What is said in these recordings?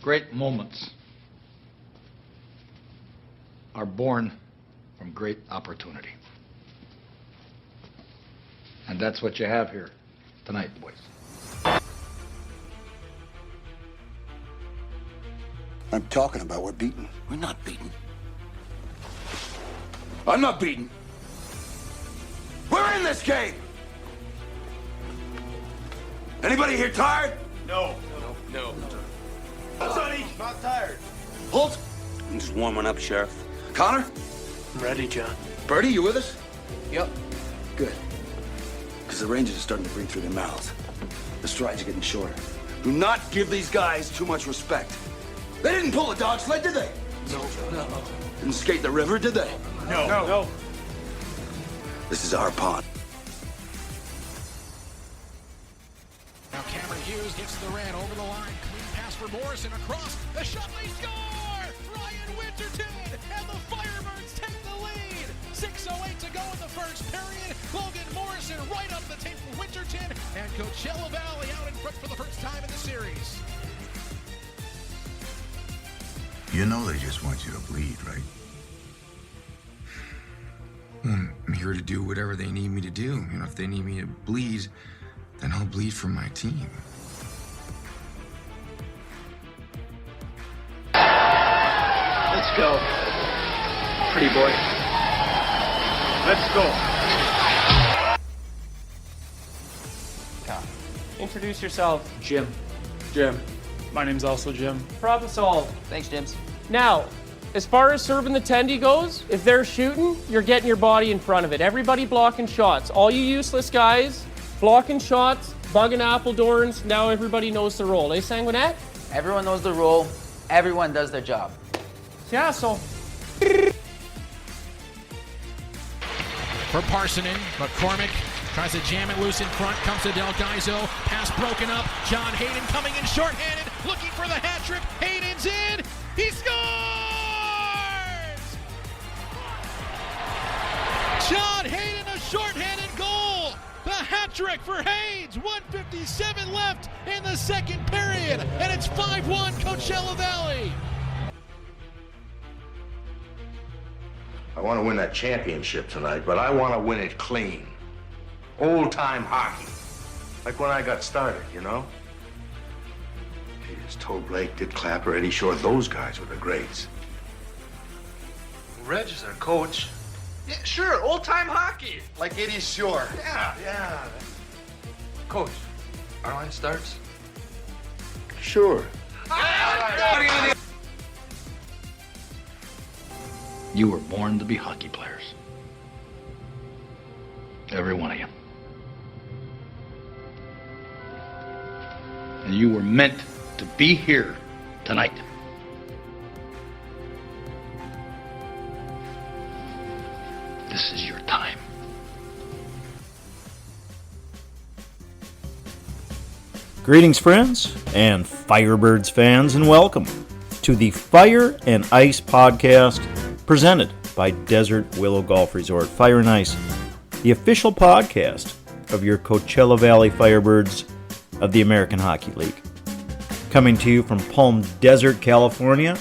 Great moments are born from great opportunity. And that's what you have here tonight, boys. I'm talking about we're beaten. We're not beaten. I'm not beaten. We're in this game. Anybody here tired? No. Sonny, Not tired. Holt, I'm just warming up, Sheriff. Connor, I'm ready, John. Bertie, you with us? Yep. Good. Because the Rangers are starting to breathe through their mouths. The strides are getting shorter. Do not give these guys too much respect. They didn't pull a dog sled, did they? No. Didn't skate the river, did they? No. This is our pond. Now Cameron Hughes gets the ran over the line. Clean pass for Morrison across. The shot, they score! Ryan Winterton and the Firebirds take the lead. 6:08 to go in the first period. Logan Morrison right up the tape for Winterton. And Coachella Valley out in front for the first time in the series. You know they just want you to bleed, right? I'm here to do whatever they need me to do. You know, if they need me to bleed, then I'll bleed for my team. Let's go. Pretty boy. Let's go. Introduce yourself. Jim. My name's also Jim. Problem solved. Thanks, James. Now, as far as serving the tendy goes, if they're shooting, you're getting your body in front of it. Everybody blocking shots. All you useless guys, blocking shots, bugging Appledorns. Now everybody knows the role. Eh, Sanguinet? Everyone knows the role. Everyone does their job. Yeah, so. For Parsonen, McCormick tries to jam it loose in front, comes to Del Gaizo, pass broken up, John Hayden coming in shorthanded, looking for the hat trick, Hayden's in, he scores! John Hayden, a shorthanded goal, the hat trick for Haynes, 1:57 left in the second period, and it's 5-1 Coachella Valley. I want to win that championship tonight, but I want to win it clean. Old-time hockey. Like when I got started, you know? Jeez, Toe Blake, Dick Clapper, Eddie Shore, those guys were the greats. Reg is our coach. Yeah, sure, old-time hockey. Like Eddie Shore. Yeah. Coach, our line starts. Sure. You were born to be hockey players. Every one of you. And you were meant to be here tonight. This is your time. Greetings, friends, and Firebirds fans, and welcome to the Fire and Ice podcast presented by Desert Willow Golf Resort. Fire and Ice, the official podcast of your Coachella Valley Firebirds of the American Hockey League. Coming to you from Palm Desert, California,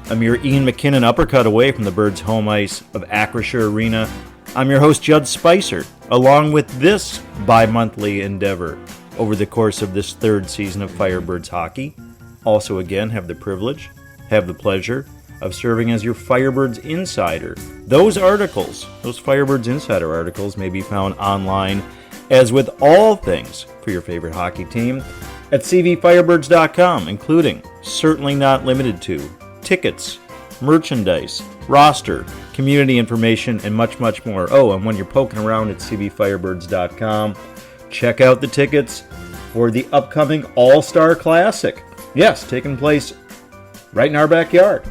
I'm your Ian McKinnon uppercut away from the Birds' home ice of Acrisure Arena. I'm your host, Judd Spicer, along with this bi-monthly endeavor over the course of this third season of Firebirds hockey. Also, again, have the privilege, have the pleasure of serving as your Firebirds Insider. Those articles, those Firebirds Insider articles, may be found online, as with all things for your favorite hockey team, at cvfirebirds.com, including, certainly not limited to, tickets, merchandise, roster, community information, and much, much more. Oh, and when you're poking around at cvfirebirds.com, check out the tickets for the upcoming All-Star Classic. Yes, taking place right in our backyard.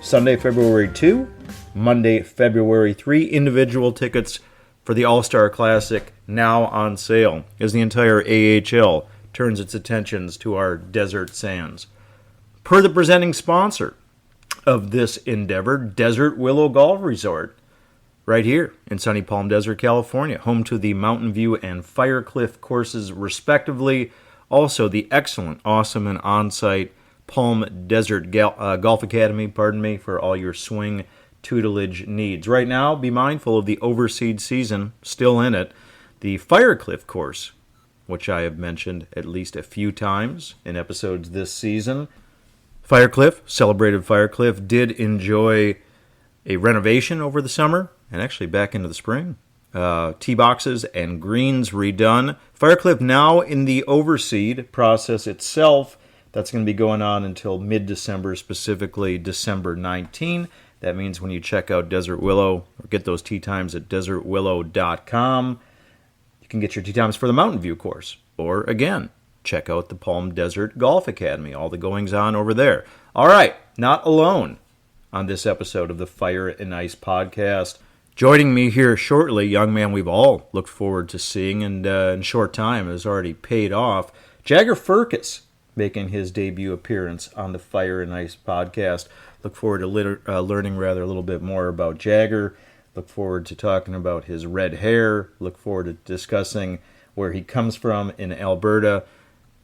Sunday, February 2, Monday, February 3. Individual tickets for the All-Star Classic now on sale as the entire AHL turns its attentions to our desert sands. Per the presenting sponsor of this endeavor, Desert Willow Golf Resort, right here in sunny Palm Desert, California, home to the Mountain View and Firecliff courses respectively. Also the excellent, awesome, and on-site Palm Desert Golf Academy, for all your swing tutelage needs. Right now, be mindful of the overseed season still in it. The Firecliff course, which I have mentioned at least a few times in episodes this season. Celebrated Firecliff, did enjoy a renovation over the summer and actually back into the spring. Tee boxes and greens redone. Firecliff now in the overseed process itself. That's going to be going on until mid-December, specifically December 19. That means when you check out Desert Willow or get those tee times at desertwillow.com, you can get your tee times for the Mountain View course. Or, again, check out the Palm Desert Golf Academy. All the goings-on over there. All right, not alone on this episode of the Fire and Ice podcast. Joining me here shortly, young man we've all looked forward to seeing and in short time has already paid off, Jagger Firkus, making his debut appearance on the Fire and Ice podcast. Look forward to learning a little bit more about Jagger. Look forward to talking about his red hair. Look forward to discussing where he comes from in Alberta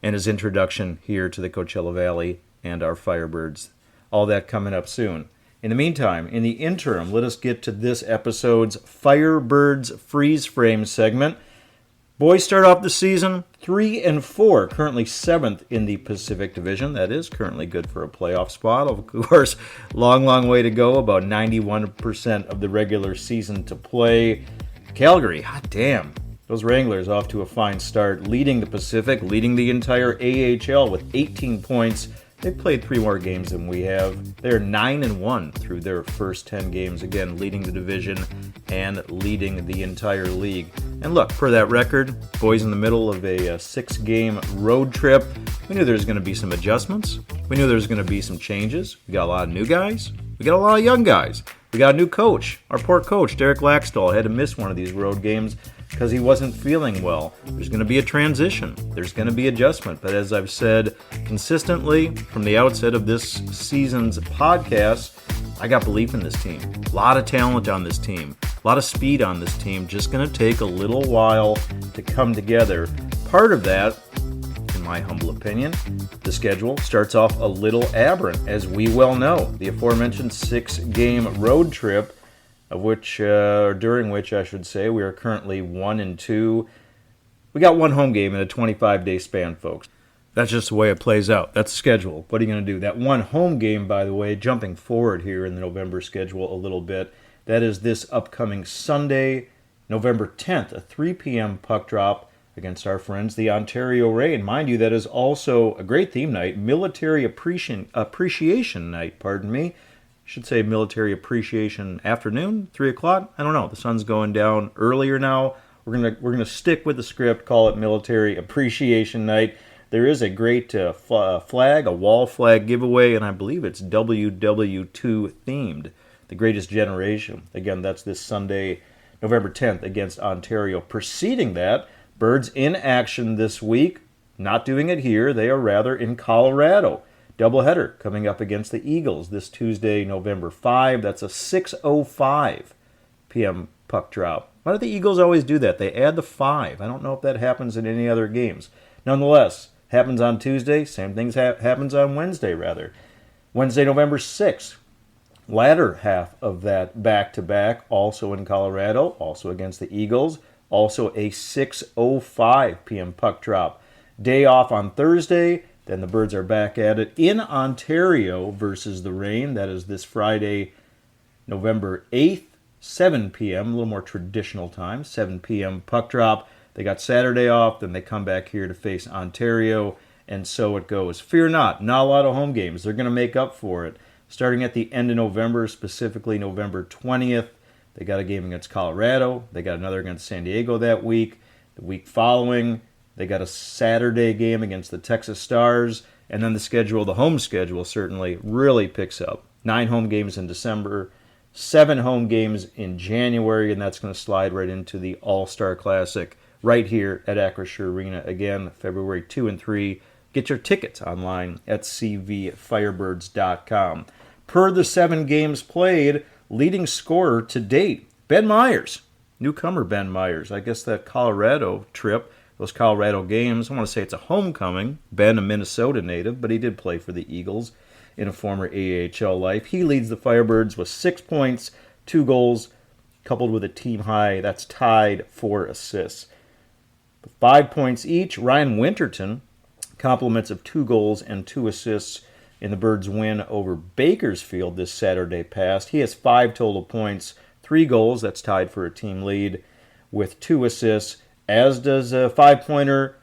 and his introduction here to the Coachella Valley and our Firebirds. All that coming up soon. In the meantime, in the interim, let us get to this episode's Firebirds Freeze Frame segment. Boys start off the season 3-4, currently 7th in the Pacific Division. That is currently good for a playoff spot. Of course, long way to go, about 91% of the regular season to play. Calgary, hot damn. Those Wranglers off to a fine start, leading the Pacific, leading the entire AHL with 18 points. They've played 3 more games than we have. They're 9-1 through their first 10 games, again, leading the division and leading the entire league. And look, for that record, boys in the middle of a 6-game road trip. We knew there was going to be some adjustments. We knew there was going to be some changes. We got a lot of new guys. We got a lot of young guys. We got a new coach. Our poor coach, Derek Laxdal, had to miss one of these road games because he wasn't feeling well. There's going to be a transition. There's going to be adjustment. But as I've said consistently from the outset of this season's podcast, I got belief in this team. A lot of talent on this team. A lot of speed on this team. Just going to take a little while to come together. Part of that, in my humble opinion, the schedule starts off a little aberrant, as we well know. The aforementioned 6-game road trip, during which I should say we are currently 1-2. We got one home game in a 25-day span, folks. That's just the way it plays out. That's the schedule. What are you going to do? That one home game, by the way, jumping forward here in the November schedule a little bit, that is this upcoming Sunday, November 10th, a 3 p.m. puck drop against our friends, the Ontario Reign. Mind you, that is also a great theme night, Military Appreciation Night, should say Military Appreciation Afternoon, 3 o'clock. I don't know. The sun's going down earlier now. We're gonna stick with the script, call it Military Appreciation Night. There is a great flag, a wall flag giveaway, and I believe it's WW2 themed, The Greatest Generation. Again, that's this Sunday, November 10th against Ontario. Preceding that, Birds in action this week. Not doing it here. They are rather in Colorado. Doubleheader coming up against the Eagles this Tuesday, November 5. That's a 6:05 p.m. puck drop. Why do the Eagles always do that? They add the 5. I don't know if that happens in any other games. Nonetheless, happens on Tuesday. Same things happens on Wednesday, rather. Wednesday, November 6th. Latter half of that back-to-back, also in Colorado, also against the Eagles. Also a 6:05 p.m. puck drop. Day off on Thursday. Then the Birds are back at it in Ontario versus the Reign. That is this Friday, November 8th, 7 p.m., a little more traditional time, 7 p.m. puck drop. They got Saturday off, then they come back here to face Ontario, and so it goes. Fear not a lot of home games. They're going to make up for it. Starting at the end of November, specifically November 20th, they got a game against Colorado. They got another against San Diego that week. The week following, they got a Saturday game against the Texas Stars, and then the home schedule certainly really picks up. 9 home games in December, 7 home games in January, and that's going to slide right into the All-Star Classic right here at Acrisure Arena. Again, February 2 and 3. Get your tickets online at cvfirebirds.com. Per the 7 games played, leading scorer to date, Ben Myers. Newcomer Ben Myers. I guess that Colorado trip those Colorado games. I want to say it's a homecoming. Ben, a Minnesota native, but he did play for the Eagles in a former AHL life. He leads the Firebirds with 6 points, 2 goals, coupled with a team high. That's tied 4 assists. 5 points each. Ryan Winterton, compliments of 2 goals and 2 assists in the Birds' win over Bakersfield this Saturday past. He has 5 total points, 3 goals. That's tied for a team lead with 2 assists, as does a 5-pointer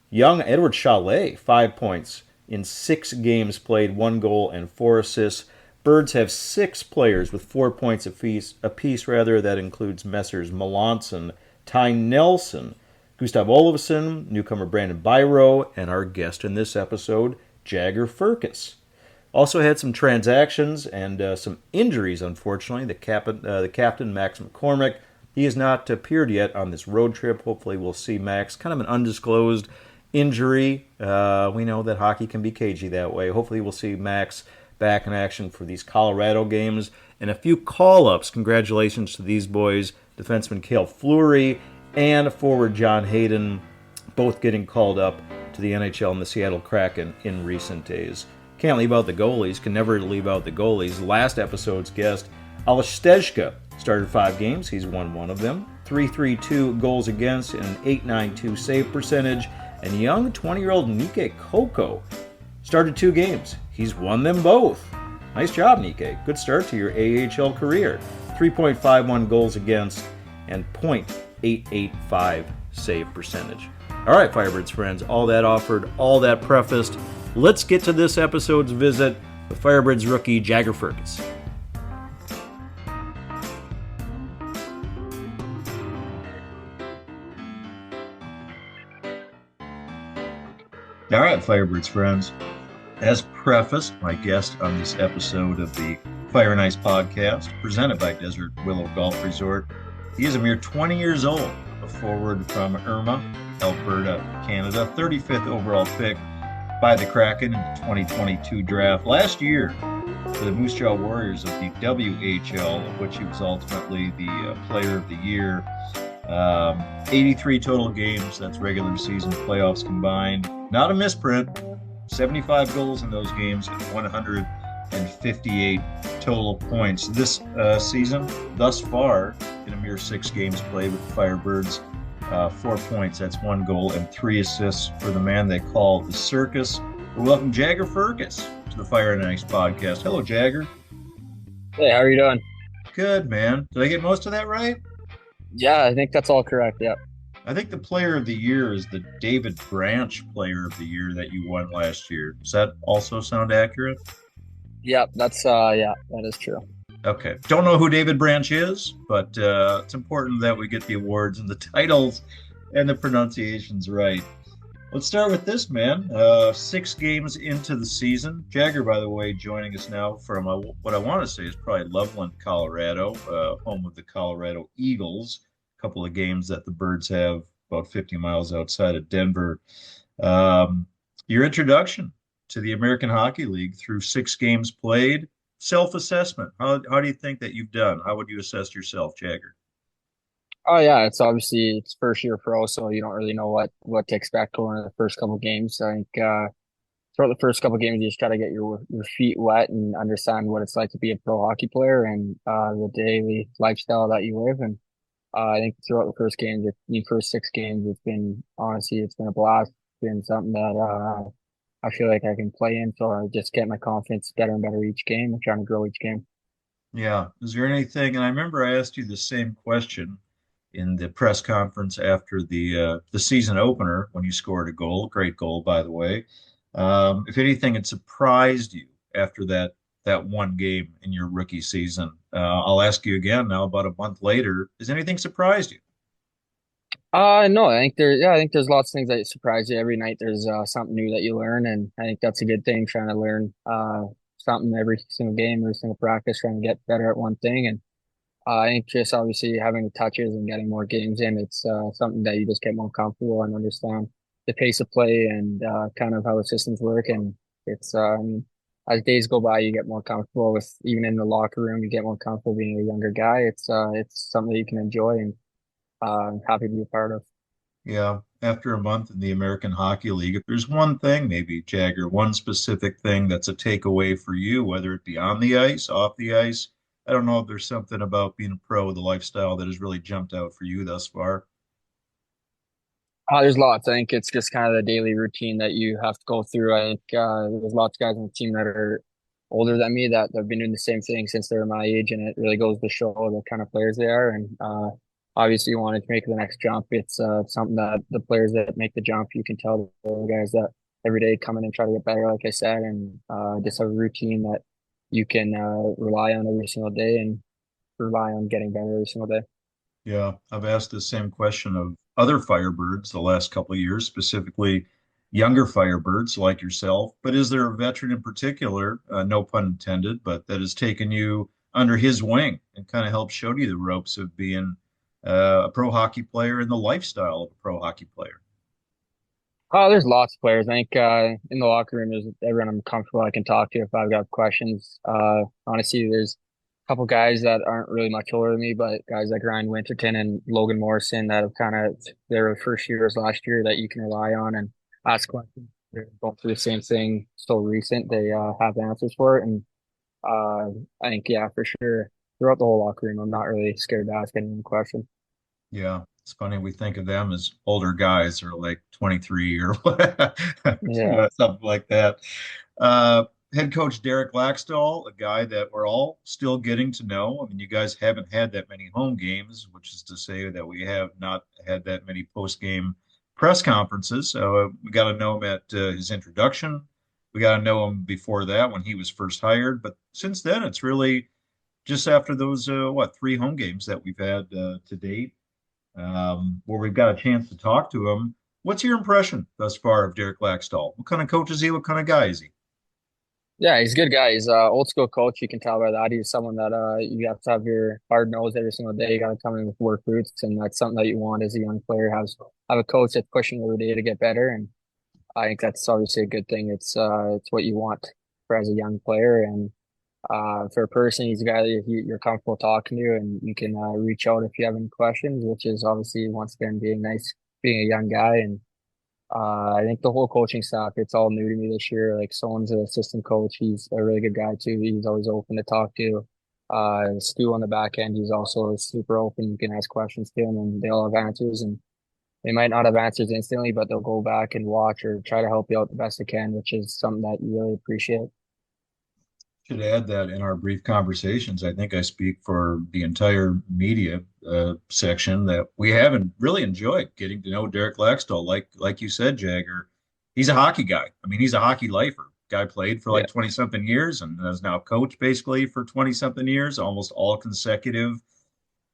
young Edward Chalet, 5 points in 6 games played, 1 goal and 4 assists. Birds have 6 players with 4 points apiece. That includes Messrs. Melanson, Ty Nelson, Gustav Olofsson, newcomer Brandon Byro, and our guest in this episode, Jagger Firkus. Also had some transactions and some injuries, unfortunately. The captain, Max McCormick, he has not appeared yet on this road trip. Hopefully we'll see Max. Kind of an undisclosed injury. We know that hockey can be cagey that way. Hopefully we'll see Max back in action for these Colorado games. And a few call-ups. Congratulations to these boys, defenseman Cale Fleury and forward John Hayden, both getting called up to the NHL and the Seattle Kraken in recent days. Can't leave out the goalies, can never leave out the goalies. Last episode's guest, Ales Stejka, started 5 games. He's won 1 of them. 3.32 goals against and an 8.92 save percentage. And young 20-year-old Nike Koko started 2 games. He's won them both. Nice job, Nike. Good start to your AHL career. 3.51 goals against and .885 save percentage. All right, Firebirds friends, all that offered, all that prefaced. Let's get to this episode's visit with Firebirds rookie Jagger Firkus. All right, Firebirds friends, as prefaced, my guest on this episode of the Fire and Ice podcast, presented by Desert Willow Golf Resort, he is a mere 20 years old, a forward from Irma, Alberta, Canada, 35th overall pick by the Kraken in the 2022 draft. Last year, for the Moose Jaw Warriors of the WHL, of which he was ultimately the Player of the Year. 83 total games, that's regular season, playoffs combined. Not a misprint. 75 goals in those games and 158 total points. This season, thus far, in a mere 6 games played with the Firebirds, 4 points, that's 1 goal and 3 assists for the man they call the Circus. We welcome Jagger Firkus to the Fire and Ice podcast. Hello, Jagger. Hey, how are you doing? Good, man. Did I get most of that right? Yeah, I think that's all correct, yeah. I think the Player of the Year is the David Branch Player of the Year that you won last year. Does that also sound accurate? Yeah, that's that is true. Okay. Don't know who David Branch is, but it's important that we get the awards and the titles and the pronunciations right. Let's start with this, man. 6 games into the season. Jagger, by the way, joining us now from what I want to say is probably Loveland, Colorado, home of the Colorado Eagles. A couple of games that the Birds have about 50 miles outside of Denver. Your introduction to the American Hockey League through 6 games played. Self-assessment. How do you think that you've done? How would you assess yourself, Jagger? Oh yeah, it's obviously it's first year pro, so you don't really know what to expect going into the first couple of games. I think throughout the first couple of games, you just got to get your feet wet and understand what it's like to be a pro hockey player and the daily lifestyle that you live. And I think throughout the first 6 games, it's been a blast. It's been something that I feel like I can play in, so I just get my confidence better and better each game and trying to grow each game. Yeah. Is there anything, and I remember I asked you the same question in the press conference after the season opener when you scored a goal, great goal, by the way. If anything had surprised you after that one game in your rookie season, I'll ask you again now about a month later, has anything surprised you? No, I think there's lots of things that surprise you every night. There's something new that you learn, and I think that's a good thing. Trying to learn something every single game, every single practice, trying to get better at one thing. And I think just obviously having the touches and getting more games in, it's something that you just get more comfortable and understand the pace of play and kind of how the systems work. And it's I mean, as days go by, you get more comfortable with even in the locker room. You get more comfortable being a younger guy. It's something that you can enjoy and I'm happy to be a part of. Yeah. after a month in the American Hockey League, if there's one thing, maybe Jagger, one specific thing that's a takeaway for you, whether it be on the ice, off the ice, I don't know if there's something about being a pro, the lifestyle that has really jumped out for you thus far. There's lots. I think it's just kind of the daily routine that you have to go through. I think there's lots of guys on the team that are older than me that have been doing the same thing since they were my age, and it really goes to show the kind of players they are. And obviously, you wanted to make the next jump. It's something that the players that make the jump, you can tell the guys that every day come in and try to get better, like I said, and just have a routine that you can rely on every single day and rely on getting better every single day. Yeah, I've asked the same question of other Firebirds the last couple of years, specifically younger Firebirds like yourself. But is there a veteran in particular, no pun intended, but that has taken you under his wing and kind of helped show you the ropes of being a pro hockey player and the lifestyle of a pro hockey player? Oh, there's lots of players. I think in the locker room, there's everyone I'm comfortable I can talk to if I've got questions. Honestly, there's a couple guys that aren't really much older than me, but guys like Ryan Winterton and Logan Morrison that have kind of their first years last year that you can rely on and ask questions. They're going through the same thing, still recent. They have answers for it, and I think yeah, for sure, throughout the whole locker room, I'm not really scared to ask anyone a question. Yeah, it's funny. We think of them as older guys or like 23 or Yeah. something like that. Uh, Head coach Derek Laxdal, a guy that we're all still getting to know. I mean, you guys haven't had that many home games, which is to say that we have not had that many post-game press conferences. So we got to know him at his introduction. We got to know him before that when he was first hired. But since then, it's really just after those, three home games that we've had to date, where we've got a chance to talk to him. What's your impression thus far of Derek Laxdal? What kind of coach is he? What kind of guy is he? Yeah, he's a good guy. He's a old school coach. You can tell by that. He's someone that you have to have your hard nose every single day. You got to come in with work roots, and that's something that you want as a young player. Have a coach that's pushing every day to get better, and I think that's obviously a good thing. It's what you want for as a young player, and for a person, he's a guy that you're comfortable talking to, and you can reach out if you have any questions. Which is obviously once again being nice, being a young guy, and I think the whole coaching staff, it's all new to me this year. Like Someone's an assistant coach. He's a really good guy too. He's always open to talk to. Stu on the back end, he's also super open. You can ask questions to him and they all have answers, and they might not have answers instantly, but they'll go back and watch or try to help you out the best they can, which is something that you really appreciate. Should add that in our brief conversations, I think I speak for the entire media section that we haven't really enjoyed getting to know Derek Laxdal. Like you said, Jagger, he's a hockey guy. I mean, he's a hockey lifer. Guy played for like Yeah. 20 something years and has now coached basically for 20 something years, almost all consecutive.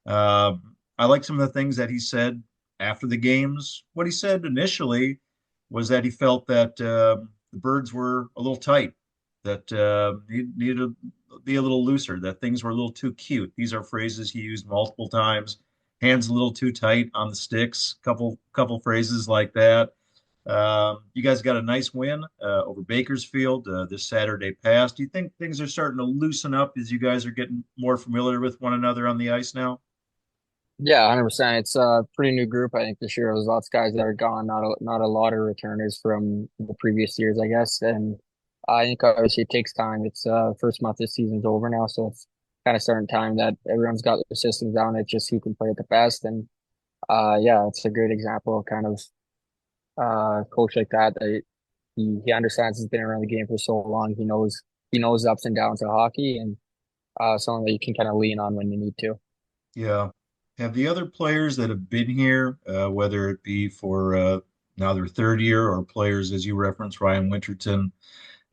I like some of the things that he said after the games. What he said initially was that he felt that the birds were a little tight, that he needed to be a little looser, that things were a little too cute. These are phrases he used multiple times. Hands a little too tight on the sticks. Couple phrases like that. You guys got a nice win over Bakersfield this Saturday past. Do you think things are starting to loosen up as you guys are getting more familiar with one another on the ice now? Yeah, 100%. It's a pretty new group. I think this year there's lots of guys that are gone, not a lot of returners from the previous years, I guess. And I think obviously it takes time. It's first month this season's over now, so it's kind of starting time that everyone's got their systems down. It's just who can play at the best. And yeah, it's a great example of kind of coach like that he understands. He's been around the game for so long. He knows the ups and downs of hockey, and someone that you can kind of lean on when you need to. Yeah. Have the other players that have been here, whether it be for now their third year or players, as you referenced, Ryan Winterton,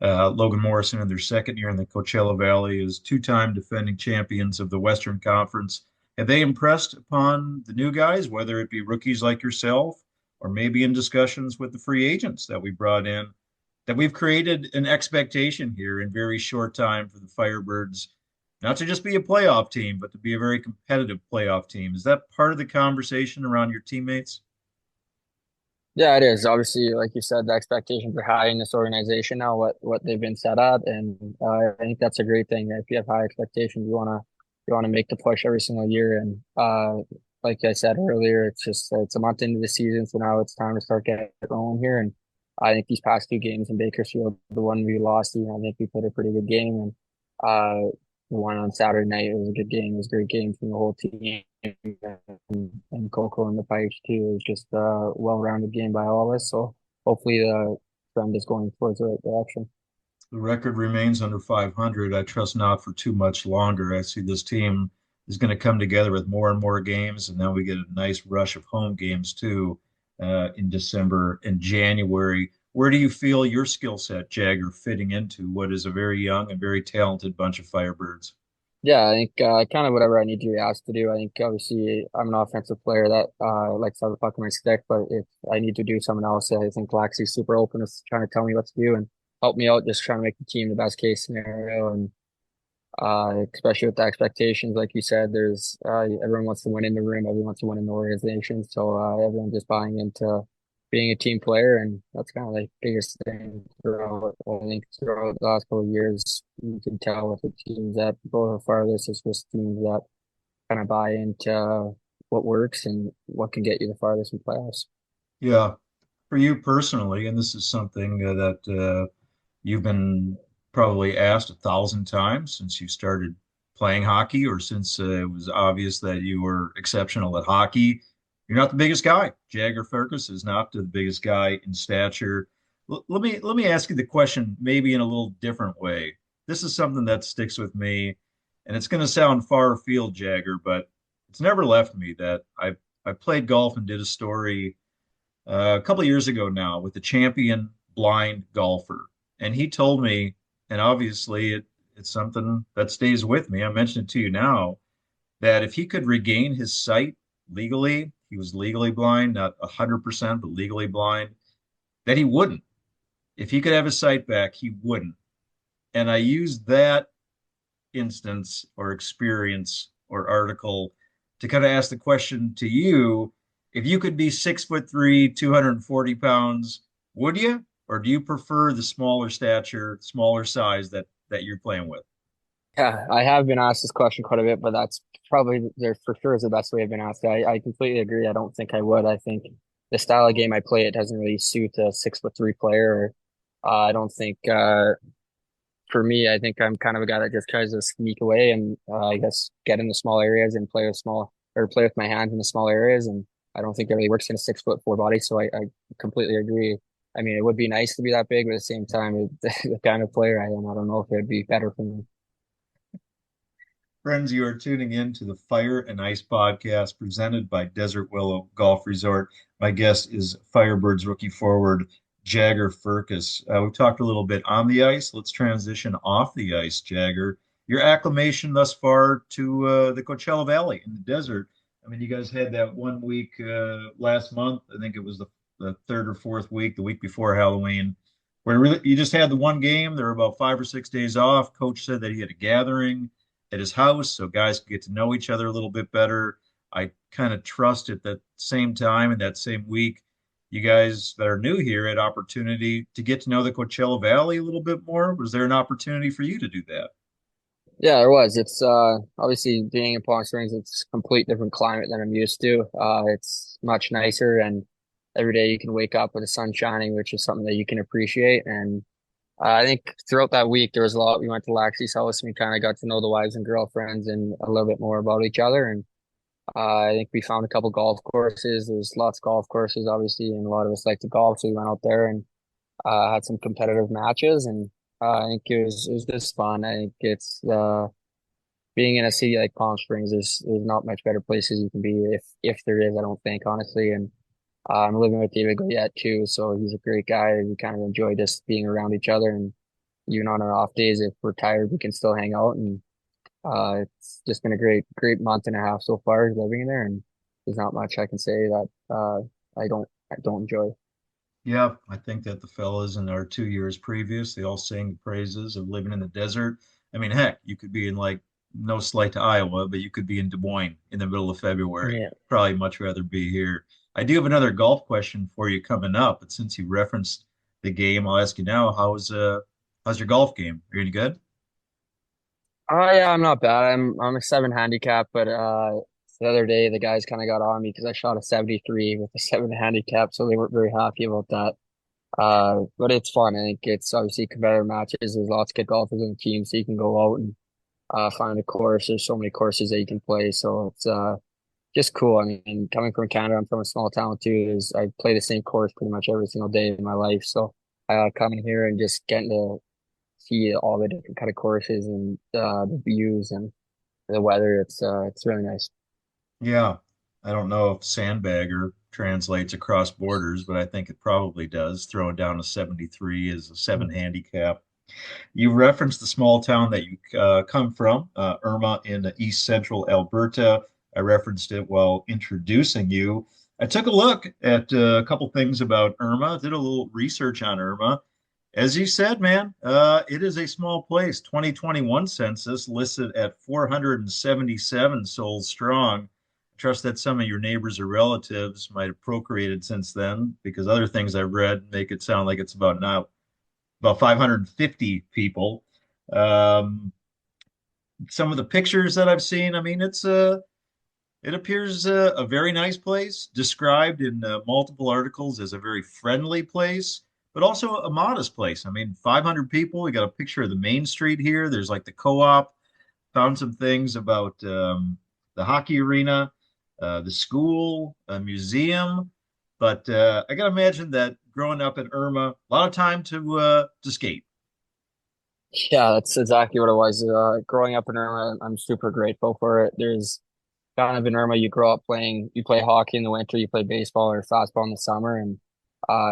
Logan Morrison in their second year in the Coachella Valley as two-time defending champions of the Western Conference, have they impressed upon the new guys, whether it be rookies like yourself or maybe in discussions with the free agents that we brought in, that we've created an expectation here in very short time for the Firebirds not to just be a playoff team, but to be a very competitive playoff team? Is that part of the conversation around your teammates? Yeah, it is. Obviously, like you said, the expectations are high in this organization now, what they've been set at. And I think that's a great thing. If you have high expectations, you wanna make the push every single year. And like I said earlier, it's a month into the season, so now it's time to start getting rolling here. And I think these past two games in Bakersfield, the one we lost, I think we played a pretty good game, and the one on Saturday night, it was a good game. It was a great game from the whole team, and Coco and the Pipes too. It was just a well-rounded game by all of us. So hopefully the trend is going towards the right direction. The record remains under 500. I trust not for too much longer. I see this team is going to come together with more and more games, and then we get a nice rush of home games too in December and January. Where do you feel your skill set, Jagger, fitting into what is a very young and very talented bunch of Firebirds? Yeah, I think kind of whatever I need to be asked to do. I think obviously I'm an offensive player that likes to have the puck in my stick, but if I need to do something else, I think Laxi's super open to trying to tell me what to do and help me out, just trying to make the team the best case scenario. And especially with the expectations, like you said, there's everyone wants to win in the room, everyone wants to win in the organization. So everyone just buying into being a team player, and that's kind of like the biggest thing throughout. I think throughout the last couple of years, you can tell with the teams that go the farthest, it's just teams that kind of buy into what works and what can get you the farthest in playoffs. Yeah, for you personally, and this is something you've been probably asked 1,000 times since you started playing hockey, or since it was obvious that you were exceptional at hockey. You're not the biggest guy. Jagger Firkus is not the biggest guy in stature. Let me ask you the question maybe in a little different way. This is something that sticks with me, and it's going to sound far afield, Jagger, but it's never left me that I played golf and did a story a couple of years ago now with the champion blind golfer, and he told me, and obviously it's something that stays with me. I mentioned it to you now that if he could regain his sight legally, he was legally blind, not 100%, but legally blind, that he wouldn't. If he could have his sight back, he wouldn't. And I used that instance or experience or article to kind of ask the question to you, if you could be 6'3", 240 pounds, would you? Or do you prefer the smaller stature, smaller size that you're playing with? Yeah, I have been asked this question quite a bit, but that's probably there for sure is the best way I've been asked. I completely agree. I don't think I would. I think the style of game I play, it doesn't really suit a 6'3" player. I don't think for me, I think I'm kind of a guy that just tries to sneak away and I guess get in the small areas and play with play with my hands in the small areas. And I don't think that really works in a 6'4" body. So I completely agree. I mean, it would be nice to be that big, but at the same time, the kind of player I am, I don't know if it'd be better for me. Friends, you are tuning in to the Fire and Ice podcast presented by Desert Willow Golf Resort. My guest is Firebirds rookie forward Jagger Firkus. We've talked a little bit on the ice. Let's transition off the ice, Jagger. Your acclimation thus far to the Coachella Valley in the desert. I mean, you guys had that 1 week last month. I think it was the third or fourth week, the week before Halloween, where really, you just had the one game. There were about 5 or 6 days off. Coach said that he had a gathering at his house so guys could get to know each other a little bit better. I kind of trust at that same time in that same week, you guys that are new here had opportunity to get to know the Coachella Valley a little bit more. Was there an opportunity for you to do that? Yeah, there was. It's obviously being in Palm Springs, it's a complete different climate than I'm used to. It's much nicer, and every day you can wake up with the sun shining, which is something that you can appreciate. And I think throughout that week there was a lot. We went to Laxie's house and we kind of got to know the wives and girlfriends and a little bit more about each other. And I think we found a couple golf courses. There's lots of golf courses, obviously, and a lot of us like to golf, so we went out there and had some competitive matches. And I think it was just fun. I think it's being in a city like Palm Springs, there's not much better places you can be if there is. I don't think honestly. And I'm living with David Goyette too, so he's a great guy. We kind of enjoy just being around each other, and even on our off days, if we're tired, we can still hang out. And it's just been a great month and a half so far living there, and there's not much I can say that I don't enjoy. Yeah, I think that the fellas in our 2 years previous, they all sang the praises of living in the desert. I mean, heck, you could be in like, no slight to Iowa, but you could be in Des Moines in the middle of February. Yeah. Probably much rather be here. I do have another golf question for you coming up, but since you referenced the game, I'll ask you now, how's your golf game? Are you any good? Oh yeah, I'm not bad. I'm a 7 handicap, but the other day the guys kind of got on me because I shot a 73 with a 7 handicap, so they weren't very happy about that. But it's fun. I think it's obviously competitive matches. There's lots of good golfers on the team, so you can go out and find a course. There's so many courses that you can play, so it's just cool. I mean, coming from Canada, I'm from a small town too. Is I play the same course pretty much every single day in my life. So coming here and just getting to see all the different kind of courses and the views and the weather, it's really nice. Yeah, I don't know if sandbagger translates across borders, but I think it probably does. Throwing down a 73 is a 7 handicap. You referenced the small town that you come from, Irma in east central Alberta. I referenced it while introducing you. I took a look at a couple things about Irma, did a little research on Irma. As you said, man, it is a small place. 2021 census listed at 477 souls strong. I trust that some of your neighbors or relatives might have procreated since then, because other things I've read make it sound like it's about now about 550 people. Some of the pictures that I've seen, I mean, it appears a very nice place, described in multiple articles as a very friendly place, but also a modest place. I mean, 500 people. We got a picture of the main street here. There's like the co-op. Found some things about the hockey arena, the school, a museum. But I got to imagine that growing up in Irma, a lot of time to skate. Yeah, that's exactly what it was. Growing up in Irma, I'm super grateful for it. There's kind of in Irma, you grow up playing, you play hockey in the winter, you play baseball or fastball in the summer, and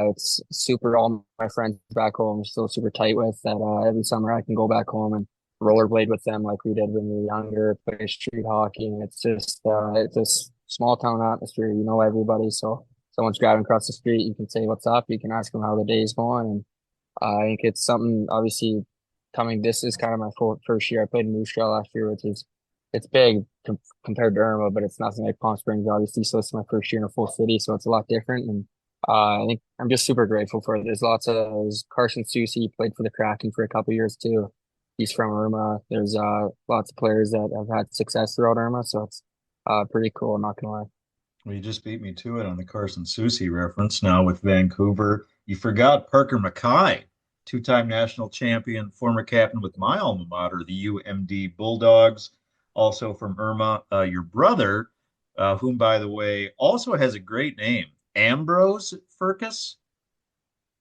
it's super. All my friends back home are still super tight with that. Every summer I can go back home and rollerblade with them like we did when we were younger, play street hockey, and it's just small town atmosphere. You know everybody, so someone's driving across the street, you can say what's up, you can ask them how the day's going, and I think it's something obviously coming. This is kind of my first year. I played in Moose Jaw last year, which is it's big compared to Irma, but it's nothing like Palm Springs, obviously. So it's my first year in a full city, so it's a lot different. And I think I'm just super grateful for it. There's Carson Soucy played for the Kraken for a couple years too. He's from Irma. There's lots of players that have had success throughout Irma, so it's pretty cool. I'm not gonna lie. Well, you just beat me to it on the Carson Soucy reference. Now with Vancouver, you forgot Parker Mackay, two-time national champion, former captain with my alma mater, the UMD Bulldogs, also from Irma. Your brother, whom, by the way, also has a great name, Ambrose Firkus.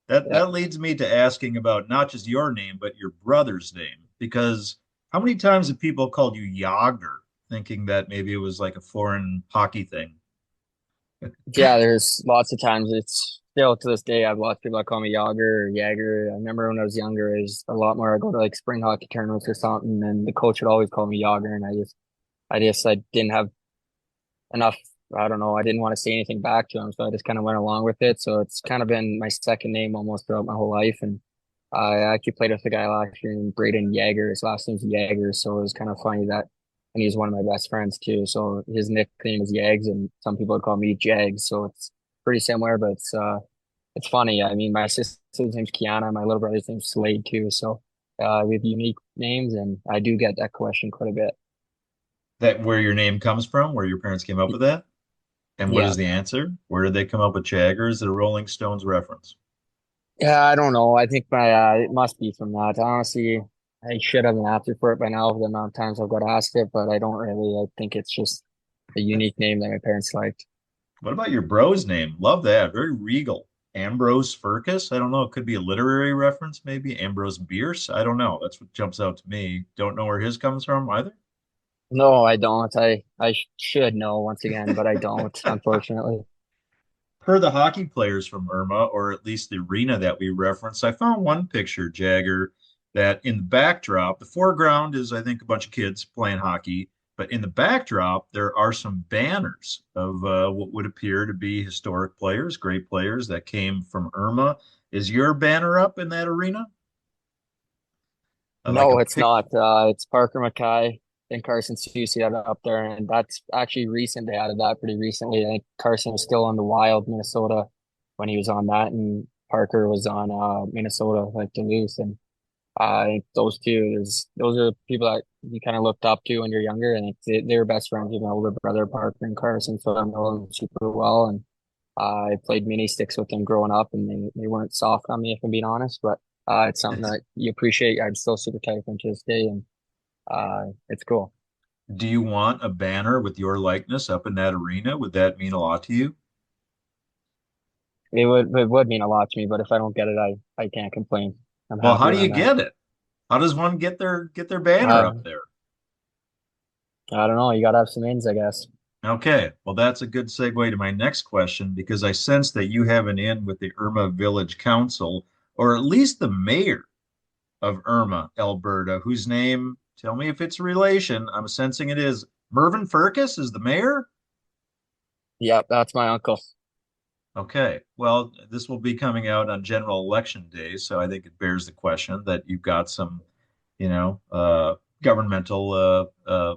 That leads me to asking about not just your name, but your brother's name, because how many times have people called you Jagger, thinking that maybe it was like a foreign hockey thing? Yeah, there's lots of times. It's still to this day, I have lots of people that call me Yager or Jagger. I remember when I was younger, it was a lot more. I go to like spring hockey tournaments or something, and the coach would always call me Yager, and I didn't have enough. I don't know. I didn't want to say anything back to him, so I just kind of went along with it. So it's kind of been my second name almost throughout my whole life. And I actually played with a guy last year named Braden Jagger. His last name's Jagger, so it was kind of funny that, and he's one of my best friends too. So his nickname is Yags, and some people would call me Jags. So it's pretty similar, but it's funny. I mean, my sister's name's Kiana, my little brother's name's Slade too. So we have unique names, and I do get that question quite a bit. That where your name comes from, where your parents came up with that? And what Yeah. is the answer? Where did they come up with Jagger? Is it a Rolling Stones reference? Yeah, I don't know. I think my it must be from that. Honestly, I should have an answer for it by now, the amount of times I've got asked it, but I don't really. I think it's just a unique name that my parents liked. What about your bro's name? Love that. Very regal. Ambrose Firkus? I don't know. It could be a literary reference, maybe. Ambrose Bierce? I don't know. That's what jumps out to me. Don't know where his comes from either. No, I don't. I should know once again, but I don't, unfortunately. Per the hockey players from Irma, or at least the arena that we referenced, I found one picture, Jagger, that in the backdrop, the foreground is, I think, a bunch of kids playing hockey, but in the backdrop, there are some banners of what would appear to be historic players, great players that came from Irma. Is your banner up in that arena? Like a No, it's pic. not. It's Parker Mackay and Carson Soucy had it up there, and that's actually recent. They added that pretty recently. I think Carson was still on the Wild, Minnesota, when he was on that, and Parker was on Minnesota, like Duluth, and I think those two, those are the people that you kind of looked up to when you're younger, and they were best friends with my older brother Parker and Carson, so I know them super well. And I played mini sticks with them growing up, and they weren't soft on me, if I'm being honest. But it's something that you appreciate. I'm still super tight with them to this day, and it's cool. Do you want a banner with your likeness up in that arena? Would that mean a lot to you? It would mean a lot to me, but if I don't get it, I can't complain. I'm Well, happy how do where you I'm at. get it? How does one get their banner Uh, up there? I don't know. You gotta have some ins, I guess. Okay, well, that's a good segue to my next question because I sense that you have an in with the Irma Village Council, or at least the mayor of Irma, Alberta, whose name, tell me if it's a relation, I'm sensing it is. Mervyn Firkus is the mayor? Yep, that's my uncle. Okay, well, this will be coming out on general election day, so I think it bears the question that you've got some, governmental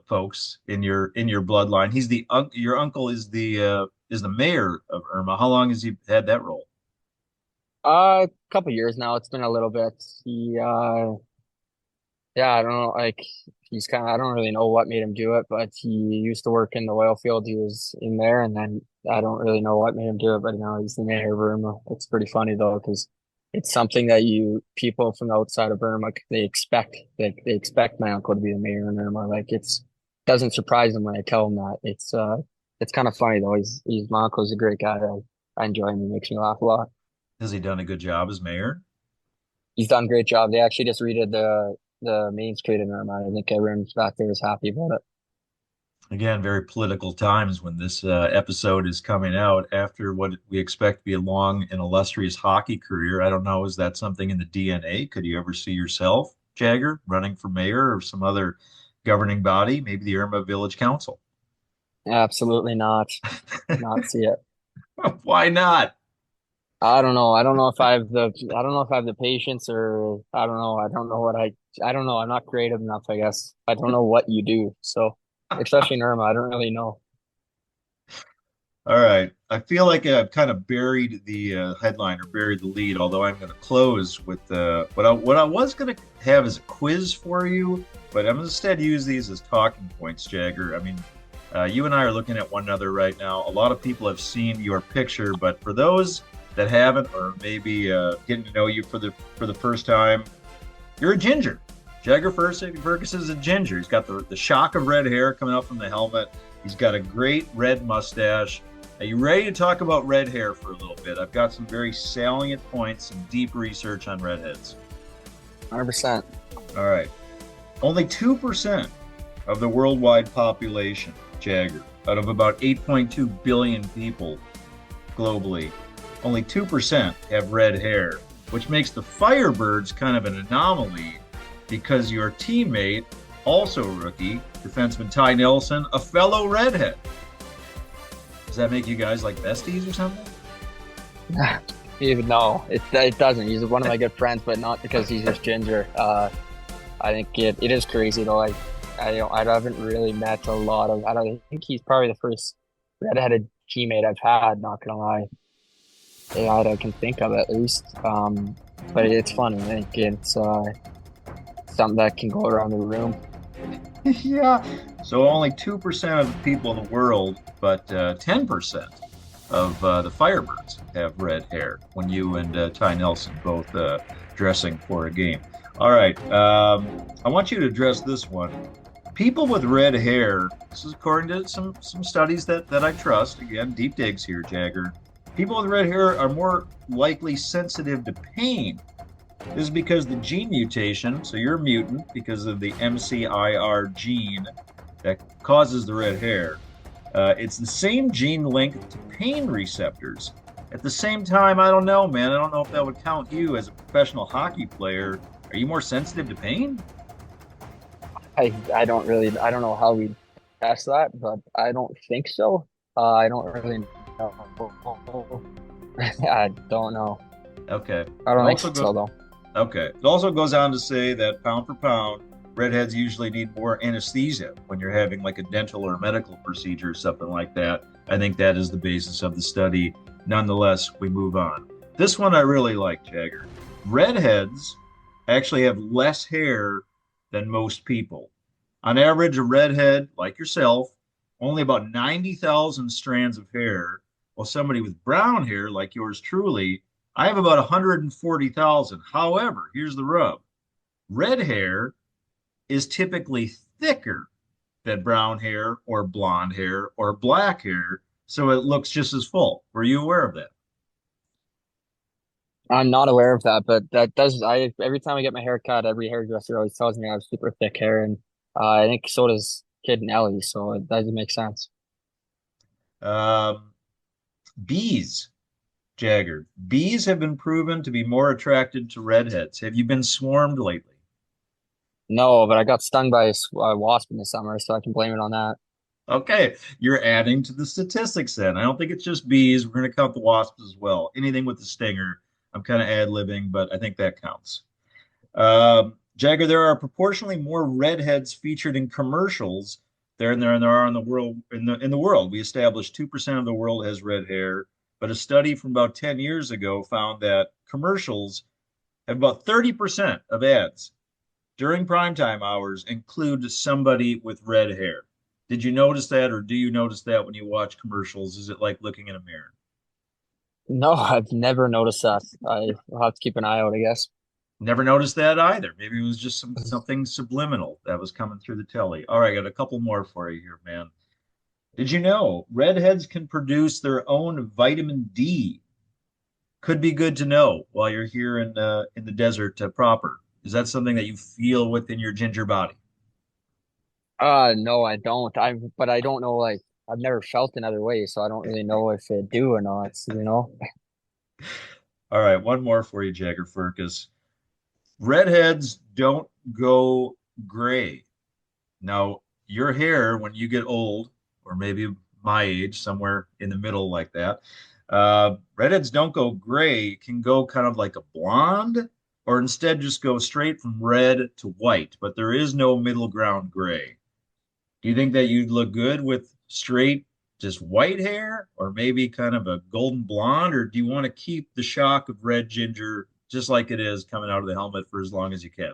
folks in your bloodline. Your uncle is the mayor of Irma. How long has he had that role? A couple years now. It's been a little bit. Yeah, I don't know. Like he's kind of, I don't really know what made him do it, but he used to work in the oil field. He was in there, and then I don't really know what made him do it, but now he's the mayor of Burma. It's pretty funny though, because it's something that people from outside of Burma, they expect my uncle to be the mayor in Burma. Like doesn't surprise them when I tell them that. It's kind of funny though. He's my uncle's a great guy. I enjoy him. He makes me laugh a lot. Has he done a good job as mayor? He's done a great job. They actually just redid the main street in Irma. I think everyone back there is happy about it. Again, very political times when this episode is coming out after what we expect to be a long and illustrious hockey career. I don't know, is that something in the DNA? Could you ever see yourself, Jagger, running for mayor or some other governing body, maybe the Irma Village Council? Absolutely not. Not see it. Why not? I don't know. I don't know if I have the patience or I don't know. I don't know. I'm not creative enough, I guess. I don't know what you do. So, especially in Irma, I don't really know. All right. I feel like I've kind of buried the headline or buried the lead, although I'm going to close with what I was going to have as a quiz for you, but I'm instead use these as talking points, Jagger. I mean, you and I are looking at one another right now. A lot of people have seen your picture, but for those that haven't, or maybe getting to know you for the first time, you're a ginger. Jagger Firkus is a ginger. He's got the shock of red hair coming up from the helmet. He's got a great red mustache. Are you ready to talk about red hair for a little bit? I've got some very salient points, some deep research on redheads. 100%. All right. Only 2% of the worldwide population, Jagger, out of about 8.2 billion people globally, only 2% have red hair, which makes the Firebirds kind of an anomaly because your teammate, also a rookie, defenseman Ty Nelson, a fellow redhead. Does that make you guys like besties or something? Even no, it doesn't. He's one of my good friends, but not because he's just ginger. I think it is crazy though. I haven't really met a lot of. I don't think he's probably the first redheaded teammate I've had. Not gonna lie. Yeah, I can think of at least. But it's funny. I think it's something that can go around the room. Yeah. So only 2% of the people in the world, but 10% of the Firebirds have red hair when you and Ty Nelson both dressing for a game. All right. I want you to address this one. People with red hair, this is according to some studies that I trust. Again, deep digs here, Jagger. People with red hair are more likely sensitive to pain. This is because the gene mutation, so you're a mutant because of the MCIR gene that causes the red hair. It's the same gene linked to pain receptors. At the same time, I don't know, man. I don't know if that would count you as a professional hockey player. Are you more sensitive to pain? I don't know how we test that, but I don't think so. I don't really know. I don't know. Okay. I don't think so, though. Okay. It also goes on to say that pound for pound, redheads usually need more anesthesia when you're having like a dental or medical procedure or something like that. I think that is the basis of the study. Nonetheless, we move on. This one I really like, Jagger. Redheads actually have less hair than most people. On average, a redhead like yourself, only about 90,000 strands of hair, while somebody with brown hair like yours truly, I have about 140,000. However, here's the rub. Red hair is typically thicker than brown hair or blonde hair or black hair, so it looks just as full. Were you aware of that? I'm not aware of that, but that does. I every time I get my hair cut, every hairdresser always tells me I have super thick hair, and I think so does Kid Nelly, so it doesn't make sense. Um, bees, Jagger. Bees have been proven to be more attracted to redheads. Have you been swarmed lately? No, but I got stung by a wasp in the summer, so I can blame it on that. Okay, you're adding to the statistics then. I don't think it's just bees. We're going to count the wasps as well. Anything with the stinger, I'm kind of ad-libbing, but I think that counts. Jagger, there are proportionally more redheads featured in commercials than there are in the world. In the world, we established 2% of the world has red hair, but a study from about 10 years ago found that commercials have about 30% of ads during primetime hours include somebody with red hair. Did you notice that, or do you notice that when you watch commercials? Is it like looking in a mirror? No, I've never noticed that. I'll have to keep an eye out, I guess. Never noticed that either. Maybe it was just something subliminal that was coming through the telly. All right, I got a couple more for you here, man. Did you know redheads can produce their own vitamin D? Could be good to know while you're here in the desert proper. Is that something that you feel within your ginger body? No, I don't. But I don't know. Like, I've never felt another way, so I don't really know if it do or not. You know. All right, one more for you, Jagger Firkus. Redheads don't go gray. Now, your hair, when you get old, or maybe my age, somewhere in the middle like that, redheads don't go gray. It can go kind of like a blonde, or instead just go straight from red to white, but there is no middle ground gray. Do you think that you'd look good with straight, just white hair, or maybe kind of a golden blonde, or do you want to keep the shock of red ginger just like it is coming out of the helmet for as long as you can?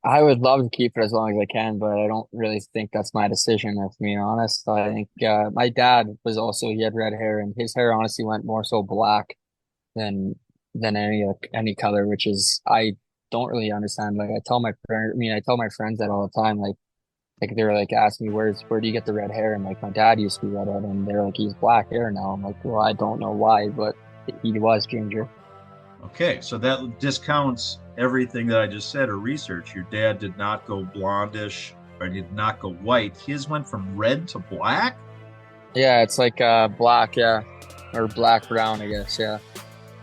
I would love to keep it as long as I can, but I don't really think that's my decision, if I'm being honest. I think my dad was also, he had red hair, and his hair honestly went more so black than any color, which is I don't really understand. Like I tell my friends that all the time. Like they're like asking me where do you get the red hair? And like my dad used to be redhead, and they're like he's black hair now. I'm like, well, I don't know why, but he was ginger. Okay, so that discounts everything that I just said or research. Your dad did not go blondish, or he did not go white. His went from red to black? Yeah, it's like black, yeah. Or black brown, I guess, yeah.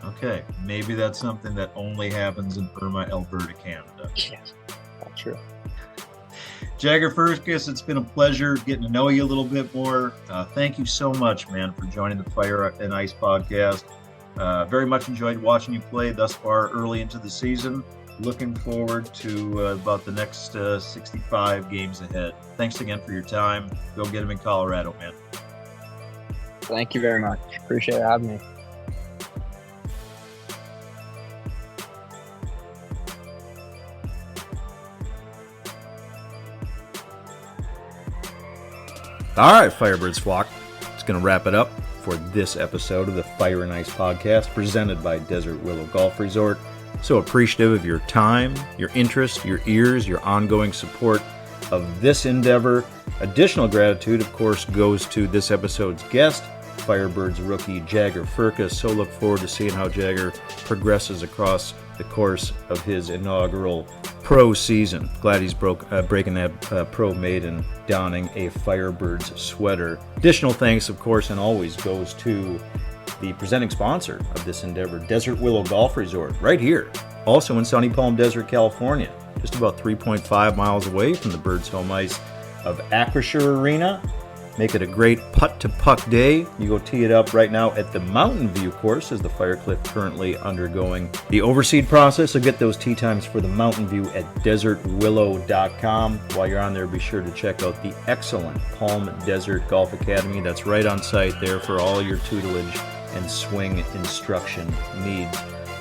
Okay, maybe that's something that only happens in Irma, Alberta, Canada. Yeah, that's true. Jagger Firkus, it's been a pleasure getting to know you a little bit more. Thank you so much, man, for joining the Fire and Ice podcast. Very much enjoyed watching you play thus far early into the season. Looking forward to about the next 65 games ahead. Thanks again for your time. Go get them in Colorado, man. Thank you very much. Appreciate having me. All right, Firebirds flock. It's going to wrap it up for this episode of the Fire and Ice podcast presented by Desert Willow Golf Resort. So appreciative of your time, your interest, your ears, your ongoing support of this endeavor. Additional gratitude, of course, goes to this episode's guest, Firebirds rookie Jagger Firkus. So look forward to seeing how Jagger progresses across the course of his inaugural pro season. Glad he's breaking that pro maiden, donning a Firebirds sweater. Additional thanks, of course, and always goes to the presenting sponsor of this endeavor, Desert Willow Golf Resort, right here, also in sunny Palm Desert, California, just about 3.5 miles away from the Birds' home ice of Acrisure Arena. Make it a great putt-to-puck day. You go tee it up right now at the Mountain View course as the Firecliff currently undergoing the overseed process. So get those tee times for the Mountain View at desertwillow.com. While you're on there, be sure to check out the excellent Palm Desert Golf Academy. That's right on site there for all your tutelage and swing instruction needs.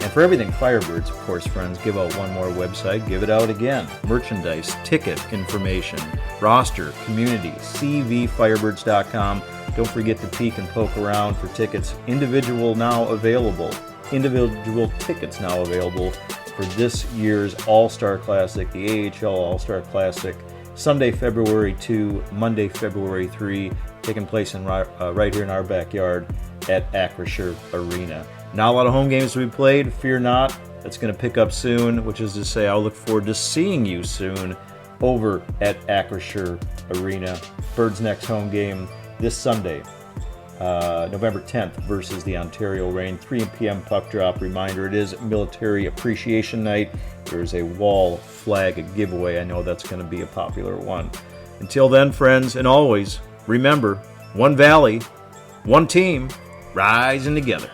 And for everything Firebirds, of course, friends, give out one more website, give it out again. Merchandise, ticket information, roster, community, cvfirebirds.com. Don't forget to peek and poke around for tickets. Individual tickets now available for this year's All-Star Classic, the AHL All-Star Classic, Sunday, February 2, Monday, February 3, taking place in right here in our backyard at Acrisure Arena. Not a lot of home games to be played, fear not. That's going to pick up soon, which is to say I'll look forward to seeing you soon over at Acrisure Arena. Birds' next home game this Sunday, November 10th versus the Ontario Reign, 3 p.m. puck drop. Reminder, it is Military Appreciation Night. There's a wall flag giveaway. I know that's going to be a popular one. Until then, friends, and always, remember, one valley, one team, rising together.